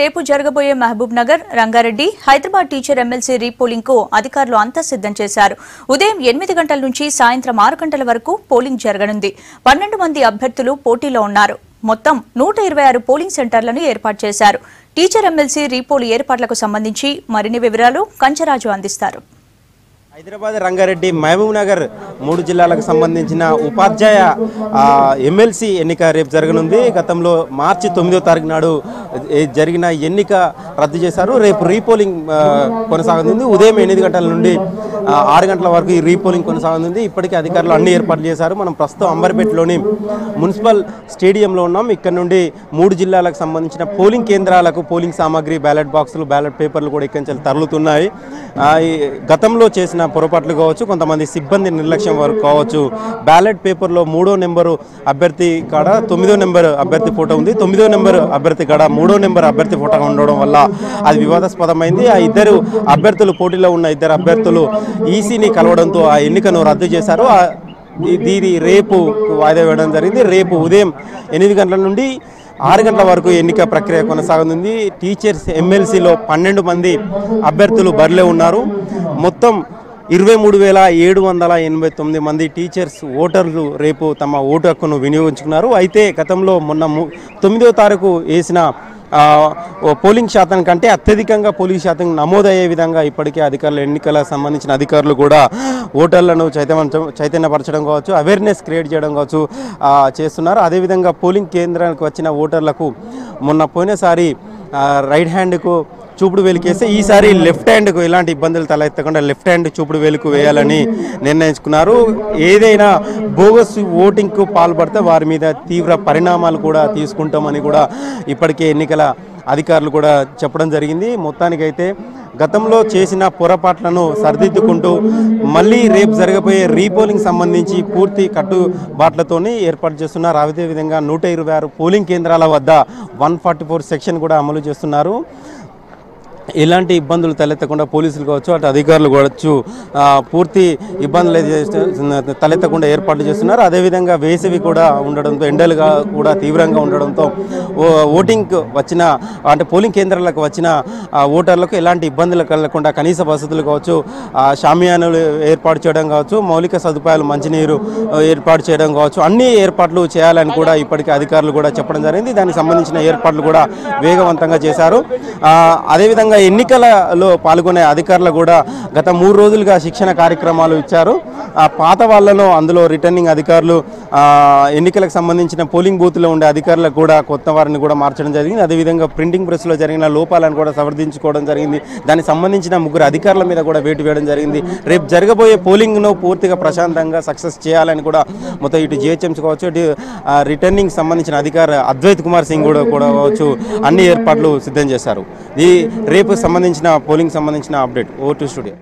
రేపు జరగబోయే Mahabubnagar, Rangareddy, Hyderabad teacher MLC repolling కు అధికారులు అంతా సిద్ధం చేశారు. ఉదయం 8 గంటల నుంచి సాయంత్రం 6 గంటల వరకు పోలింగ్ జరగనుంది. 12 మంది అభ్యర్థులు పోటీలో ఉన్నారు. మొత్తం 126 పోలింగ్ సెంటర్లను ఏర్పాటు చేశారు. టీచర్ ఎమ్మెల్సీ రీపోల్ ఏర్పాట్లకు సంబంధించి మరిన్ని వివరాలు కంచరాజు అందిస్తారు. హైదరాబాద్, రంగారెడ్డి, మహబూబ్ నగర్ 3 జిల్లాలకు సంబంధించిన ఉపాధ్యాయ ఎమ్మెల్సీ ఎన్నిక రేపు జరగనుంది. గతంలో మార్చి 9వ తారీఖు నాడు జరిగిన ఎన్నిక రద్దు చేశారు. రేపు రీపోలింగ్ కొనసాగుతుంది. ఉదయం 8 గంటల నుండి 6 గంటల వరకు ఈ రీపోలింగ్ కొనసాగుతుంది. ఇప్పటికే అధికారులు అన్ని ఏర్పాట్లు చేశారు. మనం ప్రస్తుతం అంబర్పేటలోని మున్సిపల్ స్టేడియంలో ఉన్నాం. ఇక్కడ నుండి 3 జిల్లాలకు సంబంధించిన పోలింగ్ కేంద్రాలకు పోలింగ్ సామాగ్రి, బ్యాలెట్ బాక్సులు, బ్యాలెట్ పేపర్లు కూడా ఇక్కడి నుంచి తరలుతున్నాయి. గతంలో చేసిన పొరపాట్లు కావచ్చు, కొంతమంది సిబ్బంది నిర్లక్ష్యం వరకు కావచ్చు, బ్యాలెట్ పేపర్లో 3వ నెంబరు అభ్యర్థి కాడ 9వ నెంబర్ అభ్యర్థి ఫోటో ఉంది, 9వ నెంబర్ అభ్యర్థి కాడ 3వ నెంబర్ అభ్యర్థి ఫోటో ఉండడం వల్ల అది వివాదాస్పదమైంది. ఆ ఇద్దరు అభ్యర్థులు, పోటీలో ఉన్న ఇద్దరు అభ్యర్థులు ఈసీని కలవడంతో ఆ ఎన్నికను రద్దు చేశారు. దీని రేపు వాయిదా వేయడం జరిగింది. రేపు ఉదయం 8 గంటల నుండి 6 గంటల వరకు ఎన్నిక ప్రక్రియ కొనసాగుతుంది. టీచర్స్ ఎమ్మెల్సీలో 12 మంది అభ్యర్థులు బరిలో ఉన్నారు. మొత్తం 23,789 మంది టీచర్స్ ఓటర్లు రేపు తమ ఓటు హక్కును వినియోగించుకున్నారు. అయితే గతంలో మొన్న 9వ తారీఖు వేసిన పోలింగ్ శాతం కంటే అత్యధికంగా పోలింగ్ శాతం నమోదయ్యే విధంగా ఇప్పటికే అధికారులు, ఎన్నికలకు సంబంధించిన అధికారులు కూడా ఓటర్లను చైతన్యపరచడం కావచ్చు, అవేర్నెస్ క్రియేట్ చేయడం కావచ్చు చేస్తున్నారు. అదేవిధంగా పోలింగ్ కేంద్రానికి వచ్చిన ఓటర్లకు మొన్న పోయినసారి రైట్ హ్యాండ్కు చూపుడు వేలుకేస్తే ఈసారి లెఫ్ట్ హ్యాండ్కు ఎలాంటి ఇబ్బందులు తలెత్తకుండా లెఫ్ట్ హ్యాండ్ చూపుడు వేలుకు వేయాలని నిర్ణయించుకున్నారు. ఏదైనా బోగస్ ఓటింగ్కు పాల్పడితే వారి మీద తీవ్ర పరిణామాలు కూడా తీసుకుంటామని కూడా ఇప్పటికే ఎన్నికల అధికారులు కూడా చెప్పడం జరిగింది. మొత్తానికైతే గతంలో చేసిన పొరపాట్లను సరిదిద్దుకుంటూ మళ్ళీ రేపు జరగబోయే రీపోలింగ్ సంబంధించి పూర్తి కట్టుబాట్లతోనే ఏర్పాటు చేస్తున్నారు. అదేవిధంగా 126 పోలింగ్ కేంద్రాల వద్ద 144 సెక్షన్ కూడా అమలు చేస్తున్నారు. ఎలాంటి ఇబ్బందులు తలెత్తకుండా పోలీసులు కావచ్చు, అటు అధికారులు కావచ్చు పూర్తి ఇబ్బందులు తలెత్తకుండా ఏర్పాట్లు చేస్తున్నారు. అదేవిధంగా వేసవి కూడా ఉండడంతో, ఎండలుగా కూడా తీవ్రంగా ఉండడంతో ఓటింగ్ వచ్చిన అంటే పోలింగ్ కేంద్రాలకు వచ్చిన ఓటర్లకు ఎలాంటి ఇబ్బందులు కలగకుండా కనీస వసతులు కావచ్చు, షామియానాలు ఏర్పాటు చేయడం కావచ్చు, మౌలిక సదుపాయాలు, మంచినీరు ఏర్పాటు చేయడం కావచ్చు, అన్ని ఏర్పాట్లు చేయాలని కూడా ఇప్పటికే అధికారులు కూడా చెప్పడం జరిగింది. దానికి సంబంధించిన ఏర్పాట్లు కూడా వేగవంతంగా చేశారు. అదేవిధంగా ఎన్నికలలో పాల్గొనే అధికారులు కూడా గత 3 రోజులుగా శిక్షణ కార్యక్రమాలు ఇచ్చారు. పాత వాళ్లను అందులో రిటర్నింగ్ అధికారులు, ఎన్నికలకు సంబంధించిన పోలింగ్ బూత్లో ఉండే అధికారులకు కూడా కొత్త వారిని కూడా మార్చడం జరిగింది. అదేవిధంగా ప్రింటింగ్ ప్రెస్లో జరిగిన లోపాలను కూడా సవరించుకోవడం జరిగింది. దానికి సంబంధించిన 3 అధికారుల మీద కూడా వేటు వేయడం జరిగింది. రేపు జరగబోయే పోలింగ్ను పూర్తిగా ప్రశాంతంగా సక్సెస్ చేయాలని కూడా మొత్తం ఇటు జిహెచ్ఎంసీ కావచ్చు, ఇటు రిటర్నింగ్ సంబంధించిన అధికారి అద్వైత్ కుమార్ సింగ్ కూడా కావచ్చు అన్ని ఏర్పాట్లు సిద్ధం చేశారు. ఈ రేపు సంబంధించిన పోలింగ్ సంబంధించిన అప్డేట్. Oh to studio.